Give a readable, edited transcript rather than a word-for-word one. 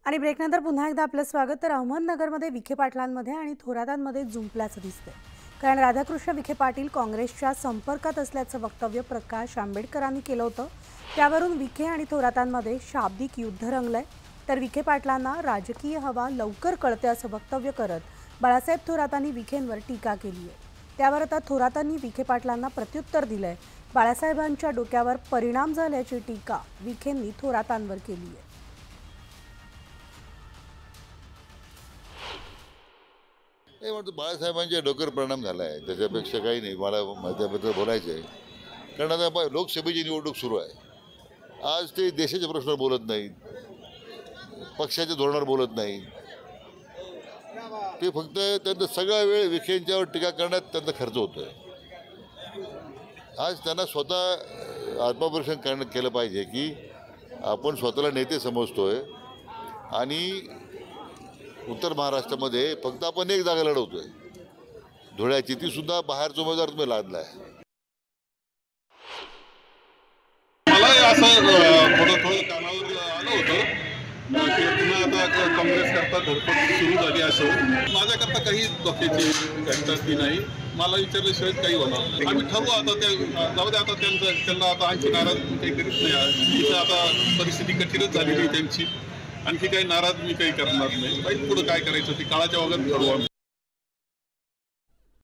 आणि ब्रेकनंतर पुन्हा एकदा आपलं स्वागत। तर अहमदनगरमध्ये विखे पाटलांमध्ये आणि थोरातांमध्ये जुंपल्याचं दिसतंय, कारण राधाकृष्ण विखे पाटील काँग्रेसच्या संपर्कात असल्याचं वक्तव्य प्रकाश आंबेडकरांनी केलं होतं। त्यावरून विखे आणि थोरातांमध्ये शाब्दिक युद्ध रंगलंय। तर विखे पाटलांना राजकीय हवा लवकर कळते असं वक्तव्य करत बाळासाहेब थोरातांनी विखेंवर टीका केली आहे। त्यावर आता थोरातांनी विखे पाटलांना प्रत्युत्तर दिलंय। बाळासाहेबांच्या डोक्यावर परिणाम झाल्याची टीका विखेंनी थोरातांवर केली आहे। हे म्हणतो बाळासाहेबांच्या डोक्यावर परिणाम झाला आहे, त्याच्यापेक्षा काही नाही मला त्याबद्दल बोलायचं आहे। कारण आता लोकसभेची निवडणूक सुरू आहे। आज ते देशाच्या प्रश्नावर बोलत नाहीत, पक्षाच्या धोरणावर बोलत नाहीत, ते फक्त त्यांचा सगळा वेळ विखेंच्यावर टीका करण्यात त्यांचा खर्च होतोय। आज त्यांना स्वतः आत्मपरीक्षण केलं पाहिजे की आपण स्वतःला नेते समजतोय आणि उत्तर महाराष्ट्रामध्ये फक्त आपण एक जागा लढवतोय, धुळ्याची, ती सुद्धा बाहेरचा उमेदवार तुम्ही लादलाय। मला असं थोडं कानावर आलं होतं की पुन्हा आता काँग्रेस करता धडपड सुरू झाली असं। माझ्याकरता काही धोक्याची घटना ती नाही, मला विचारल्याशिवाय काही होणार नाही। आम्ही ठरवू आता, त्या जाऊ दे, आता त्यांना आता आणखी नाराज काही करीत नाही। तिथं आता परिस्थिती कठीणच झालेली त्यांची, आणखी काही नाराज मी काही करणार नाही। पुढे काय करायचं ते काळाच्या वगैरे ठरवू आम्ही।